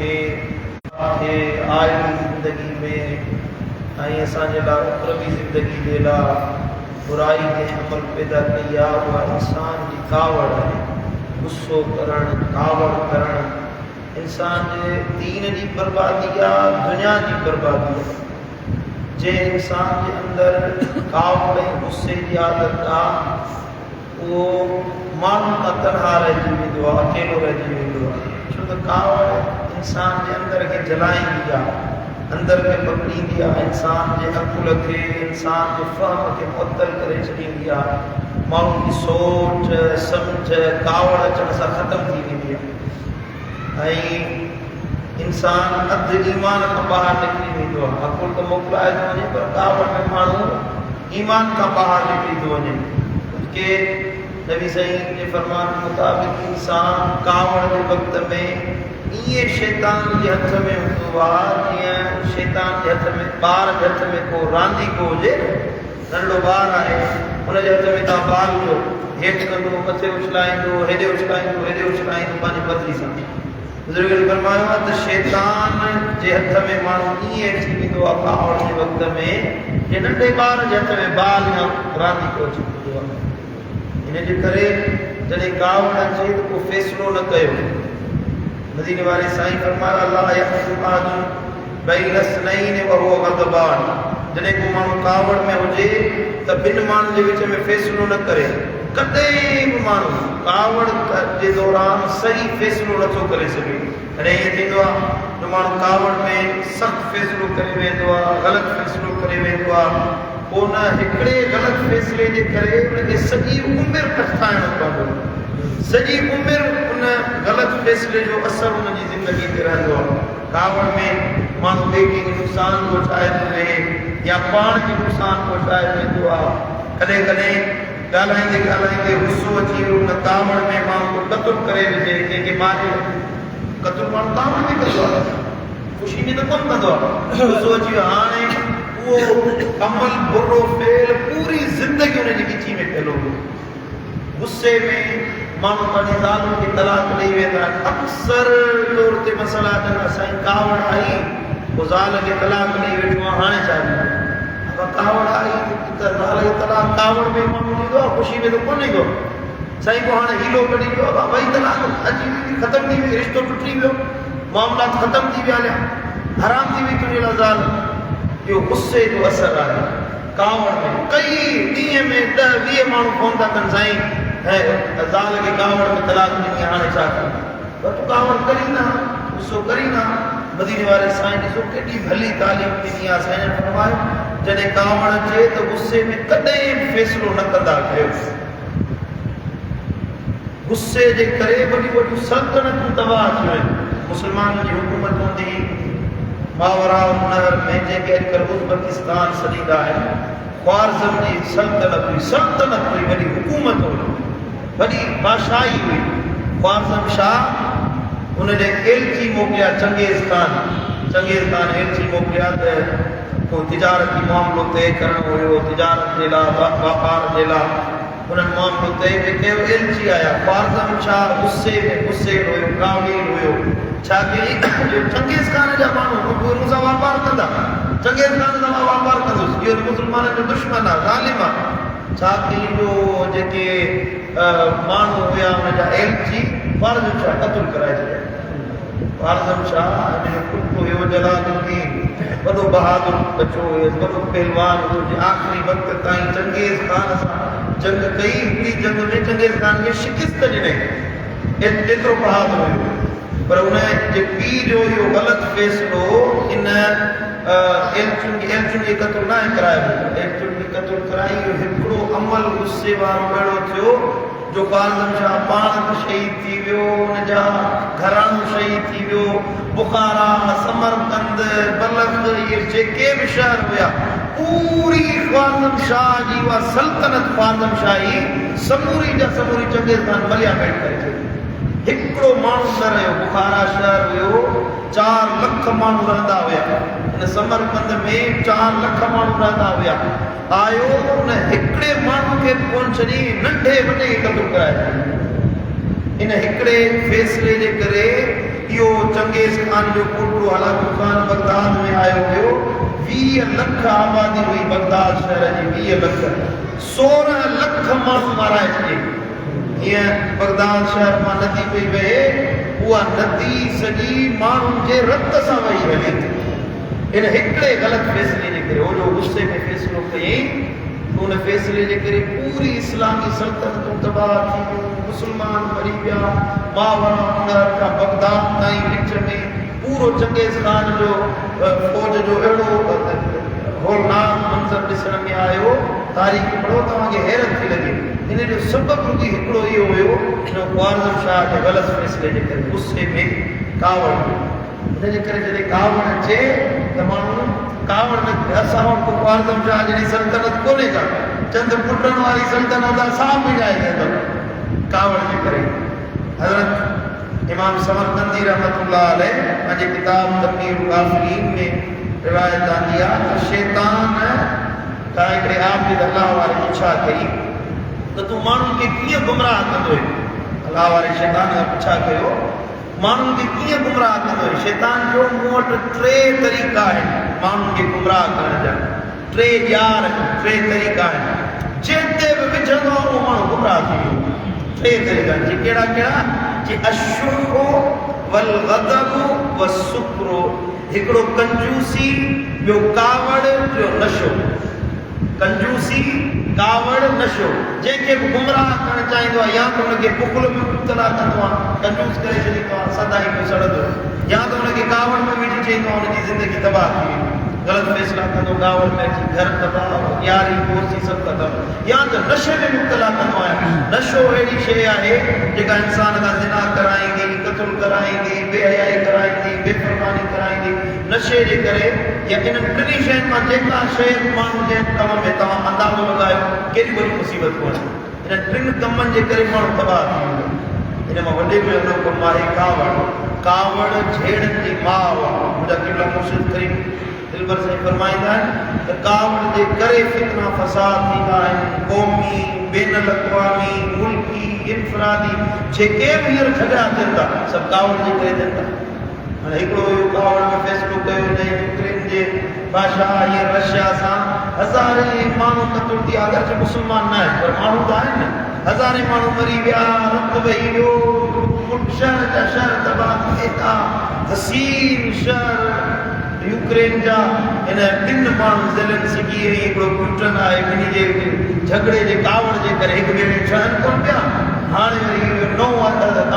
के आइली ज़िंदगी में ऐं असांजे लाइ उखरवी ज़िंदगी जे लाइ बुराई के अमल पैदा कई आहे उहा इंसान जी कावड़ आहे। गुस्सो करणु, कावड़ करणु इंसान जे दीन जी बर्बादी आहे, दुनिया जी बर्बादी आहे। जे इंसान जे अंदरि कावड़ ऐं गुस्से जी आदत आहे उहो माण्हू खां तनहा रहिजी वेंदो आहे, अकेलो रहिजी वेंदो आहे। छो त कावड़ इंसान जे अंदर खे जलाईंदी आहे, अंदर खे पकड़ींदी आहे, इंसान जे अकुल खे, इंसान जे फ़हम खे मुअत्तल करे छॾींदी आहे। माण्हू जी सोच सम्झ कावड़ अचण सां ख़तमु थी वेंदी आहे ऐं इंसान अधु ईमान खां ॿाहिरि निकिरी वेंदो आहे। अकुल त मोकिलाए थो वञे पर कावड़ में माण्हू ईमान खां ॿाहिरि निकिरी थो वञे। के नबी सईद जे फरमान मुताबिक़ इंसान कावड़ जे वक़्त में ईअं शैतान जे हथ में हूंदो आहे जीअं शैतान जे हथ में ॿार जे हथ में को रांदीको हुजे। नंढो ॿारु आहे हुनजे हथ में तव्हां बाल जो हेठि कंदो, मथे उछलाईंदो, हेॾे उछलाईंदो, हेॾे उछलाईंदो पंहिंजी बदली सां। बुज़ुर्गनि फरमायो आहे त शैतान जे हथ में माण्हू ईअं थी वेंदो आहे कावड़ जे वक़्त में जे नंढे ॿार जे हथ में बाल या रांदीको अची वेंदो आहे। इन जे करे जॾहिं कावड़ अचे त को फ़ैसिलो न कयो। मदीने वारे साईं फरमायो ला यहज़ुम अहदुन बैन इस्नैन व हुव ग़ज़बान। जॾहिं को माण्हू कावड़ में हुजे त ॿिनि माण्हुनि जे विच में फ़ैसिलो न करे। कॾहिं बि माण्हू कावड़ जे दौरान सही फ़ैसिलो नथो करे सघे। कॾहिं ईअं थींदो आहे त माण्हू कावड़ में सख़्तु फ़ैसिलो करे वेंदो आहे, ग़लति फ़ैसिलो करे वेंदो आहे। पोइ न हिकिड़े ग़लति फ़ैसिले जे करे उनखे सॼी उमिरि पछताइणो पवंदो। सॼी उमिरि उन ग़लति फ़ैसिले जो असरु उनजी ज़िंदगी ते रहंदो आहे। कावड़ में माण्हू ॿिए कंहिंखे नुक़सानु पहुचाए थो रहे या पाण खे नुक़सानु पहुचाए वेंदो आहे। कॾहिं कॾहिं ॻाल्हाईंदे ॻाल्हाईंदे गुस्सो अची वियो, उन कावड़ में माण्हू क़तल करे विझे, कंहिंखे मारे। क़तल माण्हू कावड़ में कंदो आहे, ख़ुशी में त कोन कंदो आहे। गुस्सो अची वियो, हाणे उहो अमल बुरो फेल पूरी ज़िंदगी उनजी गिची में फैलो वियो। गुस्से में माण्हू पंहिंजी ज़ालुनि खे तलाक ॾेई वेंदा आहिनि। अक्सर तौर ते मसइला अचनि असांजी कावड़ आई पोइ ज़ाल खे तलाक ॾेई वेठो आहे, हाणे छा ॾींदो? कावड़ आई त ज़ाल खे तलाक कावड़ में माण्हू ॾींदो आहे, ख़ुशी में त कोन ईंदो। साईं पोइ हाणे हीलो कढी वियो आहे, भई तलाक अची ख़तमु थी वई, रिश्तो टुटी वियो, मामलात ख़तमु थी विया, हलिया हराम थी वई तुंहिंजे लाइ ज़ाल। इहो गुस्से जो असरु आहे कावड़ में। कई ॾींहं में 10-20 माण्हू फ़ोन था कनि, साईं ऐं ज़ाल खे कावड़ में तलाक ॾिनी, हाणे छा कयूं? पर तूं कावड़ करी ना, गुस्सो करी ना। मदीने वारे साईं ॾिसो केॾी भली तालीम ॾिनी आहे। साईं ने फरमायो जॾहिं कावड़ अचे त गुस्से में कॾहिं बि फ़ैसिलो न कंदा कयो। गुस्से जे करे वॾियूं वॾियूं सल्तनतूं तबाह थियूं आहिनि। मुस्लमाननि जी हुकूमत हूंदी मावरा नहर में, जंहिंखे अॼुकल्ह उज़्बेकिस्तान सॾींदा आहिनि, ख्वारिज़म जी सल्तनत हुई, वॾी हुकूमत हुई, वॾी बादशाही हुई। ख्वारिज़म शाह उनजे एलची मोकिलिया चंगेज़ ख़ान एलची मोकिलिया त को तिजारती मामिलो तय करणो हुयो, तिजारत जे लाइ, वापार जे लाइ उन्हनि मामिलो तय कयो। एलची आया, ख्वारिज़म शाह गुस्से हुयो, कावड़ील हुयो। छा कई जो चंगेज़ ख़ान जा माण्हू मूंसां वापार कंदा, चंगेज़ ख़ान सां मां वापार कंदुसि, इहो मुस्लमाननि जो दुश्मन आहे, ज़ालिम आहे। छा कई जो जेके माण्हू हुया हुनजा एलची ख्वारिज़म शाह क़तल कराए छॾिया। ख्वारिज़म शाह जो पुटु हुयो जलालुद्दीन, वॾो बहादुर बचो हुयो, वॾो पहलवान हुयो, जे आख़िरी वक़्त ताईं चंगेज़ ख़ान सां जंग कई। हिकिड़ी जंग में चंगेज़ ख़ान खे शिकस्त ॾिनई, एतिरो बहादुर हुयो। पर उन जे पीउ जो इहो ग़लति फ़ैसिलो इन एलचुनि खे क़तल न करायो। एलचुनि खे क़तल कराई। इहो हिकिड़ो अमल गुस्से वारो अहिड़ो थियो जो ख्वारिज़म शाह पाण बि शहीद थी वियो, हुनजा घराणो शहीद थी वियो। बुखारा, समरकंद, बलख, इहे जेके बि शहर हुया, पूरी ख्वारिज़म शाह जी उहा सल्तनत ख्वारिज़म शाही समूरी जा समूरी चंगेज़ ख़ान मलिया मेट करे छॾी। हिकिड़ो माण्हू न रहियो। बुखारा शहर हुयो, 4 लख माण्हू रहंदा हुया। इन समरकंद में 4 लख माण्हू रहंदा हुया। आयो उन हिकिड़े माण्हू खे कोन छॾी, नंढे वॾे क़तल कराए। इन हिकिड़े फ़ैसिले जे करे इहो चंगेज़ खान जो पुटु हलाकु खान बगदाद में आयो हुयो 20 लख आबादी हुई बगदाद शहर जी 20 लख 16 लख माण्हू माराए छॾे हीअं बगदाद शहर मां नदी पई वहे उहा नदी सॼी माण्हुनि जे रत सां वही हले इन हिकिड़े ग़लति फ़ैसिले जे करे ओॾो गुस्से में फ़ैसिलो कयईं उन फ़ैसिले जे करे पूरी इस्लामी सल्तनतूं तबाह थी वियूं मुस्लमान मरी विया मावरा उणर खां बगदाद ताईं विच में पूरो चंगेज़ खान जो फ़ौज जो अहिड़ो होलनाक मंज़र ॾिसण में आयो तारीख़ पढ़ो तव्हांखे हैरत थी लॻे इन जो सबबु रुॻी हिकिड़ो इहो हुयो जो ख़्वारिज़म शाह जे ग़लति फ़ैसिले जे करे गुस्से में कावड़ हिन जे करे जॾहिं कावड़ अचे त माण्हू कावड़ में असां वटि ख़्वारिज़म शाह जहिड़ी सल्तनत कोन्हे का चंद पुटनि वारी सल्तनत असां मिलाए ॾींदव कावड़ जे करे हज़रत इमाम समरकंदी रहमतुल्लाह अलैह पंहिंजे किताब तक़रीरुल काफ़िरीन में रिवायत आंदी आहे त शैतान का हिकिड़े आबिद अलाह वारे पुछा कई त तूं माण्हुनि खे कीअं गुमराह कंदो अलाह वारे शैतान खां पुछा कयो माण्हुनि खे कीअं गुमराह कंदो शैतान जो मूं वटि 3 तरीक़ा आहिनि माण्हुनि खे गुमराह करण जा 3 ॼार 3 तरीक़ा आहिनि जिते बि विझंदो आहे उहो माण्हू गुमराह थी वेंदो 3 तरीक़ा जे कहिड़ा कहिड़ा जे अशुहु वल ग़ज़बु वसुक्र हिकिड़ो कंजूसी ॿियो कावड़ ॿियो नशो कंजूसी कावड़ नशो जंहिंखे बि गुमराह करणु चाहींदो आहे या त हुनखे पुखल में मुब्तला कंदो आहे कंजूस करे छॾींदो आहे सदाई में सड़ंदो या त हुनखे कावड़ में विझी चईंदो आहे हुनजी ज़िंदगी तबाह थी वेंदी ग़लति फ़ैसिला कंदो कावड़ में अची घर तबाह यारी दोस्ती सभु ख़तमु या त नशे में मुब्तला कंदो आहे नशो अहिड़ी शइ आहे जेका इंसान खां ज़िना कराईंदी क़त्ल कराईंदी बेहयाई कराईंदी बेफ़रमानी कराईंदी नशे जे करे या इन्हनि 3 शयुनि मां जेका शइ माण्हू जे कम में तव्हां अंदाज़ो लॻायो केॾी वॾी मुसीबत कोन्हे इन्हनि 3 कमनि जे करे माण्हू तबाह थी वेंदो इन मां वॾे में वॾो कमु आहे कावड़ झेड़नि जी माउ मुंहिंजा क़िबला मुर्शिद करीम दिलबर साईं फरमाईंदा आहिनि त कावड़ जे करे फितना फसाद थींदा आहिनि क़ौमी बेन अक़वामी मुल्की इनफरादी जेके बि हींअर झगड़ा थियनि था सभु कावड़ जे करे थियनि था हाणे हिकिड़ो इहो कावड़ में फ़ैसिलो कयो हिन यूक्रेन जे बादशाह हींअर रशिया सां हज़ारे माण्हू क़त्ल थी अगरचे मुस्लमान न आहिनि पर माण्हू त आहिनि न हज़ारे माण्हू मरी विया रत वही वियो शहर जा शहर तबाह थिए था हसीन शहर यूक्रेन जा इन 3 माण्हू ज़ेलेंस्की ऐं हिकिड़ो पुटन आहे ॿिन्ही जे झगड़े जे कावड़ जे करे हिक ॿिए में ठहनि कोन पिया हाणे वरी नओं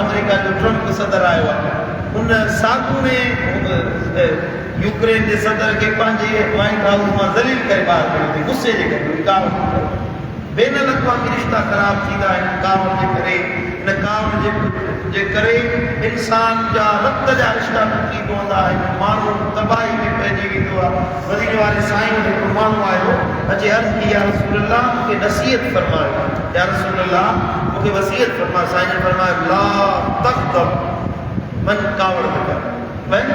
अमेरिका जो ट्रम्प सदर आयो आहे उन साॻू में यूक्रेन जे सदर खे पंहिंजे व्हाइट हाउस मां ज़लील करे ॿाहिरि कढियो अथई गुस्से जे करे कावड़ बेन अक़वामी रिश्ता ख़राब थींदा आहिनि कावड़ जे करे इन कावड़ जे करे इंसान जा रत जा रिश्ता टुटी पवंदा आहिनि माण्हू तबाही में पइजी वेंदो आहे मदीने वारे साईं वटि हिकिड़ो माण्हू आयो अचे अर्ज़ु की या रसूल अल्लाह मूंखे नसीहत फरमायो या रसूल अल्लाह मूंखे वसीयत फरमायो साईं ने फरमायो ला तग़्ज़ब मन कावड़ न कर मन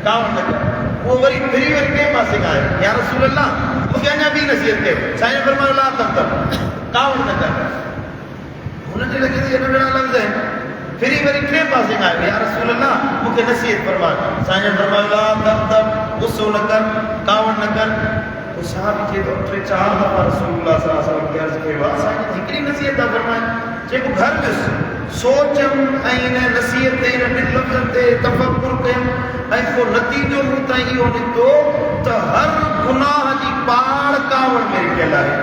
कावड़ न कर वो वरी फिरी कंहिं पासे खां आयो या रसूल अल्लाह मूंखे अञा ॿी नसीहत कयो साईं ने फरमायो ला तग़्ज़ब कावड़ न कर हुनखे लॻे थी नंढड़ा लफ़्ज़ आहिनि फिरी वरी टे पासे खां आयो या रसूल अल्लाह मूंखे नसीहत फरमायो साईं ने फरमायो ला तग़्ज़ब गुस्सो न कर कावड़ न कर तो साहब चए थो 3-4 दफ़ा रसूलुल्लाह सल्लल्लाहु अलैहि वसल्लम खे अर्ज़ु कयो आहे साईं हिकिड़ी नसीहत था फरमाइनि जेको घर में सोचम ऐं इन नसीहत ते इन लफ़्ज़नि ते तफ़क्कुर कयम ऐं को नतीजो मूं ताईं इहो निकितो त हर गुनाह जी पाड़ कावड़ में रखियल आहे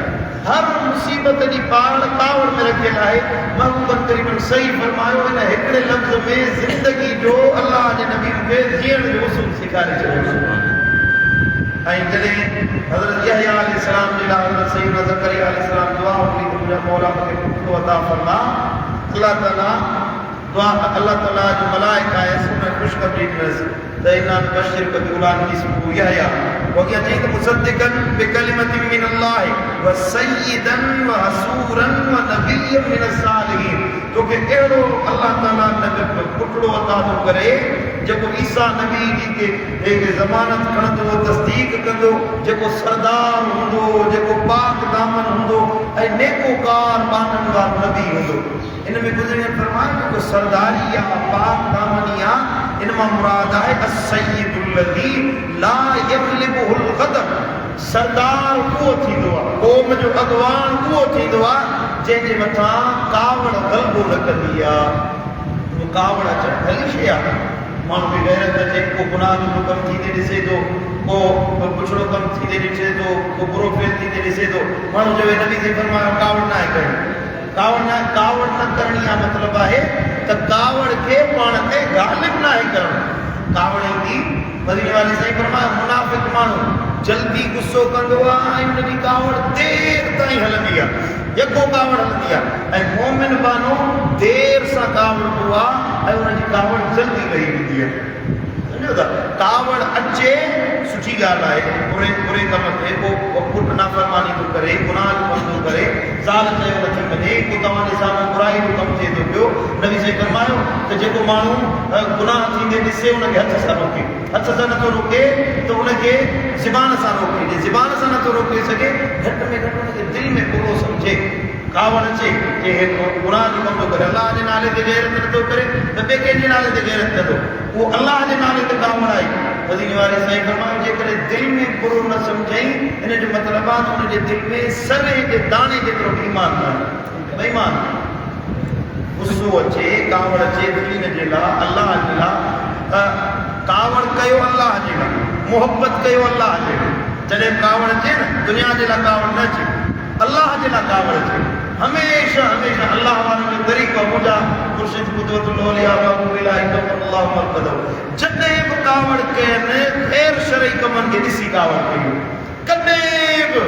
हर मुसीबत जी पाड़ कावड़ में रखियल आहे महबूबन करीमन सही फरमायो हिन हिकिड़े लफ़्ज़ में ज़िंदगी जो अल्लाह जे नबी खे जीअण जो उसूल सेखारे छॾियो ऐं जॾहिं हज़रत यहया अलैहिस्सलाम जे लाइ हज़रत सैयदना ज़करिया अलैहिस्सलाम दुआ वठी त मुंहिंजा मौला मूंखे पुटु अता फरमा अल्लाह ताला जो मलाइका आहे उन ख़ुशख़बरी ॾिनसि त इन्ना नुबश्शिरुका बिग़ुलामिन इस्मुहु यहया वॻियां चई त मुसद्दिक़न बिकलिमतिन मिनल्लाहि व सय्यिदन व हसूरन व नबिय्यन मिनस्सालिहीन तोखे अहिड़ो अल्लाह ताला नबी पुटड़ो अता थो करे जेको ईसा नबी जी के ज़मानत खणंदो तस्दीक कंदो जेको सरदार हूंदो जेको पाक दामन हूंदो ऐं नेकोकार बाननि वारो नबी हूंदो इन में गुज़रियल फरमायो जेको सरदारी आहे पाक दामनी आहे इनमा मुराद है as-sayyidul ladhi la yaghlibuhul ghadab। सरदार को थींदो आहे, क़ौम जो अॻवान को थींदो आहे जंहिंजे मथां कावड़ ग़लबो न कंदी आहे। कावड़ अचण भली शइ आहे। माण्हू बि गैरत अचे, को गुनाह जो कमु थींदे ॾिसे थो, को पुछड़ो कमु थींदे ॾिसे थो, को बुरो फेल थींदे ॾिसे थो, माण्हू चवे नबी से फरमायो कावड़ न आहे करणी, कावड़ न करणी आहे मतिलबु आहे त कावड़ खे पाण ते गालिब न आहे करणु। कावड़ ईंदी मदीने वाले साईं फरमायो मुनाफ़िक़ माण्हू जल्दी गुस्सो कंदो आहे ऐं हुनजी कावड़ देर ताईं हलंदी आहे, यको कावड़ हलंदी आहे। ऐं मोमिन बानो देर सां कावड़ंदो आहे ऐं हुनजी कावड़ जल्दी लही वेंदी आहे। सम्झो था, कावड़ अचे सुठी ॻाल्हि आहे, बुरे कम थे को पुटु नाफ़रमानी थो करे, गुनाह जो कमु थो करे, ज़ाल चयो नथी मञे, को तव्हांजे साम्हूं बुराई जो कमु थिए थो पियो, नबी से फरमायो त जेको माण्हू गुनाह थींदे ॾिसे हुनखे हथ सां रोके, हथ सां नथो रोके त हुनखे ज़बान सां रोके, जे ज़बान सां नथो रोके सघे घटि में घटि हुनखे दिलि में बुरो सम्झे। कावड़ अचे जे गुनाह जो कमु थो करे, अलाह जे नाले ते गैरत नथो करे त ॿिए कंहिंजे नाले ते गैरत कंदो, उहो अलाह जे नाले ते कावड़ आई। मदीने वाले साईं फरमायो जेकॾहिं दिलि में बुरो न सम्झई, हिन जो मतिलबु आहे त हुनजे दिलि में सवे जे दाणे जेतिरो ईमान न आहे। बेईमान गुस्सो अचे, कावड़ अचे दीन जे लाइ, अलाह जे लाइ, कावड़ कयो अलाह जे लाइ, मोहबत कयो अलाह जे लाइ। जॾहिं कावड़ अचे न, दुनिया जे लाइ कावड़ न अचे, अलाह जे लाइ कावड़ अचे। हमेशह हमेशह अलाह वारनि जो तरीक़ो मुंहिंजा मुर्शिद क़ुदवतुल औलिया बाबू इलाही अल्लाह मक़दम जॾहिं बि कावड़ कयनि ख़ैर शरई कमनि खे ॾिसी कावड़ कई, कॾहिं बि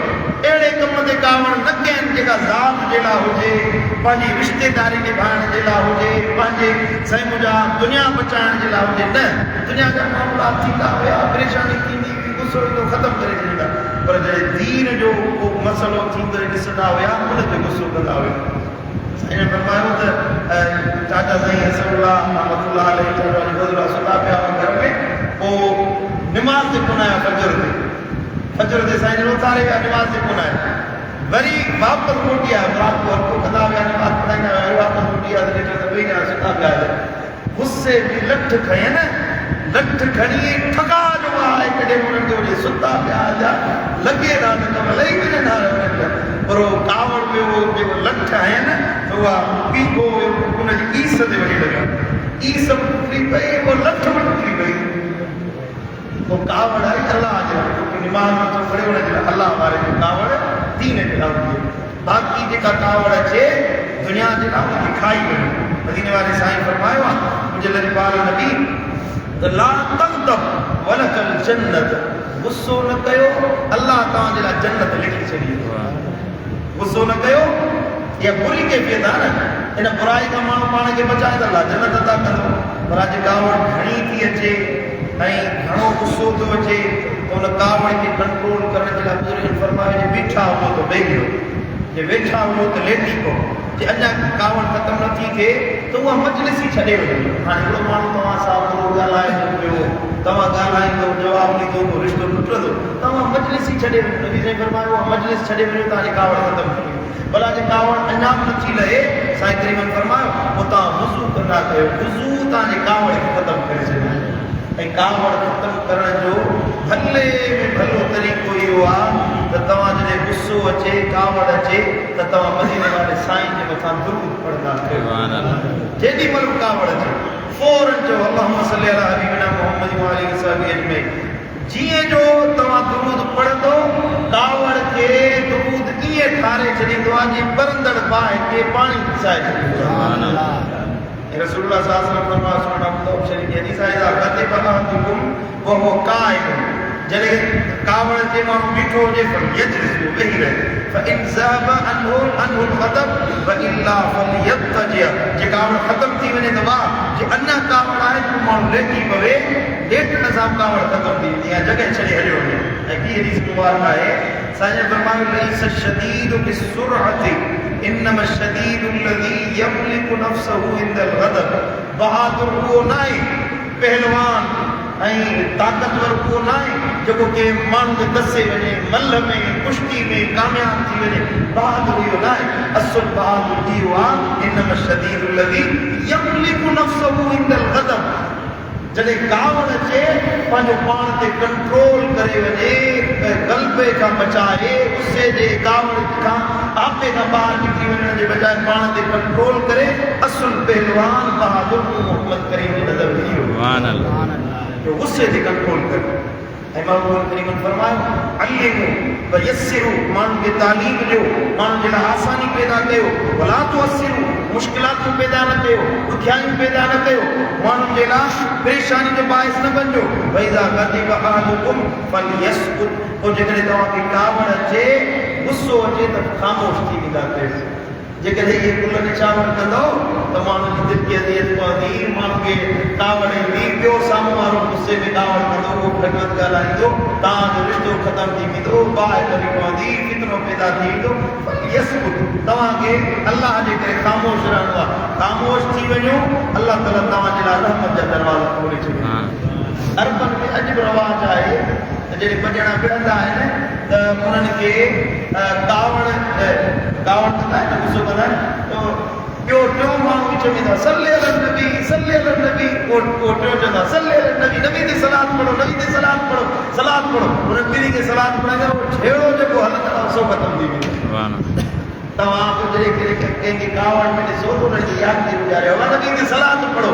अहिड़े कम ते कावड़ न कयनि जेका ज़ात जे लाइ हुजे, पंहिंजी रिश्तेदारी निभाइण जे लाइ हुजे, पंहिंजे साईं मुंहिंजा दुनिया बचाइण जे लाइ हुजे। न, दुनिया जा मामला थींदा हुया, परेशानी थींदी हुई, गुस्सो ईंदो ख़तमु करे छॾींदा, पर जॾहिं दीन जो को मसइलो थींदो ॾिसंदा हुया उन ते गुस्सो कंदा हुया। साईं फरमायो त चाचा साईं हसनुल्लाह रहमतुल्लाह अलैहि सुता पिया घर में, पोइ निमाज़ ते कोन आया, फजर ते साईं जन उथारे विया, निमाज़ ते कोन आया, वरी वापसि मोटी आया, रात को हल्को कंदा हुआ, निमाज़ पढ़ाईंदा हुआ, वापसि मोटी आया त ॾिठो त ॿई ॼणा सुता पिया हुआ। गुस्से जी लठ खयनि, लठ खणी ठगा जो आहे, कॾहिं उन्हनि खे वरी सुता पिया जा लॻे न त कम लही वञनि न, पर उहो कावड़ में उहो जेको लठ आहिनि त उहा पीको उनजी ईस ते वञी लॻा, ईस टुटी पई, उहो लठ बि टुटी पई। पोइ कावड़ आई अलाह जे लाइ, छोकी निमाज़ नथो पढ़े हुनजे लाइ, अलाह वारे जो कावड़ दीन जे लाइ हुजे। बाक़ी जेका कावड़ अचे दुनिया जे लाइ उनखे खाई वञे। मदीने वारे साईं फरमायो आहे मुंहिंजे लजपाल नबी ला तग़्दब वलकल जन्नत, गुस्सो न कयो, अल्लाह तव्हांजे लाइ जन्नत लिखी छॾी। गुस्सो न कयो, इहा बुरी कैफ़ियत आहे न, इन बुराई खां माण्हू पाण खे बचाए त अल्लाह जन्नत अता कंदो। पर अॼु कावड़ घणी थी अचे ऐं घणो गुस्सो थो अचे त उन कावड़ खे कंट्रोल करण जे लाइ बुज़ुर्गनि फरमायो जे वेठा हुओ त वेही रहो, जे वेठा हुओ त लेटी पओ, जे अञा कावड़ ख़तमु नथी थिए त उहा मजलिस ई छॾे वञे। हाणे हिकिड़ो माण्हू तव्हां सां थोरो ॻाल्हाए पियो, तव्हां ॻाल्हाईंदो, जवाबु ॾींदो, पोइ रिश्तो टुटंदो, तव्हां मजलिस ई छॾे वञो। नबी साईं फरमायो उहा मजलिस छॾे वञो, तव्हांजी कावड़ ख़तमु थी वई। भला जे कावड़ अञा बि नथी लहे, साईं करीमनि फरमायो पोइ तव्हां वुज़ू कंदा कयो, वुज़ू तव्हांजे कावड़ खे ख़तमु करे छॾियो। ऐं कावड़ ख़तमु करण जो भले में भलो तरीक़ो इहो आहे त तव्हां जॾहिं गुस्सो अचे, कावड़ अचे त तव्हां मदीने वारे साईं जे मथां दुरूद पढ़ंदा कयो। जेॾी महिल कावड़ अचे फौरन चओ अल्लाहुम्मा सल्ली अला हबीबिना मुहम्मद व आलिहि वसहबिहि अजमईन। जीअं जो तव्हां दुरूद पढ़ंदो, कावड़ खे दुरूद ईअं ठारे छॾींदो आहे जीअं परंदड़ बाहि खे पाणी पिसाए छॾींदो आहे। रसूलुल्लाह सल्लल्लाहु अलैहि वसल्लम फरमाया सुनन अबू दाऊद शरीफ हदीस आहे दा गतिब अहदुकुम व हुव काइम, जॾहिं कावड़ जे माण्हू बीठो हुजे फलियजलिस, वेही रहे, फइन ज़हब अनहु ख़तम व इल्ला फलियतजि, जे कावड़ ख़तम थी वञे त वाह, जे अञा कावड़ आहे त माण्हू लेटी पवे, लेटण सां कावड़ ख़तम थी वेंदी आहे, जॻह छॾे हलियो वञे। ऐं ॿी हदीस मुबारक आहे, साईं फरमायो लैस शदीद बिस्सुरअति इन्नमा शदीद अल्लज़ी यमलिकु नफ्सहु इंदल ग़ज़ब, बहादुर उहो न आहे, पहलवान ऐं ताक़तवर उहो न आहे जेको के माण्हू खे दसे वञे, मल में कुश्ती में कामयाब थी वञे, बहादुर इहो न आहे। असुल बहादुर इहो आहे इन्नमा शदीद अल्लज़ी यमलिकु नफ्सहु इंदल ग़ज़ब, जॾहिं कावड़ अचे पंहिंजो पाण ते कंट्रोल करे वञे, ग़लबे खां बचाए, गुस्से जे कावड़ खां आपे खां ॿाहिरि निकिरी वञण जे बजाए पाण ते कंट्रोल करे, असुल पहलवान बहादुर मोहम्मद करीम जो नज़र थी वियो जो गुस्से ते कंट्रोल करे। ऐं महबूब करीम फरमायो अल्लिमू व यस्सिरू, माण्हुनि खे तालीम ॾियो, माण्हुनि जे लाइ आसानी पैदा कयो, वला तुअस्सिरू, मुश्किलातूं पैदा न कयो, ॾुखियाइयूं पैदा न कयो, माण्हुनि जे लाइ परेशानी जो बाइस न बणिजो। वइज़ा गज़िब अहदुकुम फलयस्कुत, पोइ जेकॾहिं तव्हांखे कावड़ अचे, गुस्सो अचे त ख़ामोश थी वेंदा कयो। जेकॾहिं इहे कुल निशावर कंदो त माण्हू जी दिलि खे अज़ियत पवंदी, माण्हू खे कावड़ ईंदी, ॿियो साम्हूं वारो गुस्से में कावड़ कंदो, उहो भॻवत ॻाल्हाईंदो, तव्हांजो रिश्तो ख़तमु थी वेंदो, बाहि लॻी पवंदी, फितनो पैदा थी वेंदो। यस्कुत, तव्हांखे अलाह जे करे ख़ामोश रहणो आहे। ख़ामोश थी वञो, अलाह ताला तव्हांजे लाइ रहमत जा दरवाज़ा खोले छॾींदो। अरबनि में अॼु बि रवाज आहे त जॾहिं ॿ ॼणा विढ़ंदा आहिनि त उन्हनि खे कावड़ कंदा आहिनि, गुस्सो कंदा आहिनि, त ॿियो टियों माण्हू विच में था सल्ले अला नबी, सल्ले अला नबी, उहो टियों चवंदा सल्ले अला नबी, नबी ते सलात पढ़ो, नबी ते सलात पढ़ो, सलात पढ़ो। उन्हनि ॿिन्ही खे सलात पढ़ाईंदा, उहो छेड़ो जेको हलंदो आहे सो ख़तमु थी वेंदो। तव्हां जॾहिं कंहिंखे कावड़ में ॾिसो त उनजी यादि थी गुज़ारियो, नबी ते सलात पढ़ो,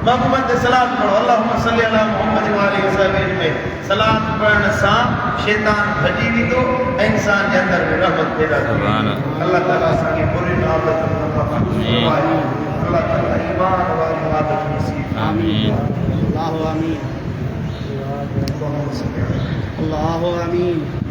महबूबन ते सलात पढ़ो। अल्लाहुम्मा सल्ली अला मुहम्मद व आलिहि वसहबिहि में सलात पढ़ण सां शैतान भॼी वेंदो ऐं इंसान जे अंदरि में रहमत पैदा थींदी। अल्लाह ताला असांखे बुरी आदतुनि खां महफ़ूज़ फरमाए। अल्लाह ताला ईमान वारी आदत नसीब आमीन। अल्लाहु आमीन। अल्लाहु आमीन।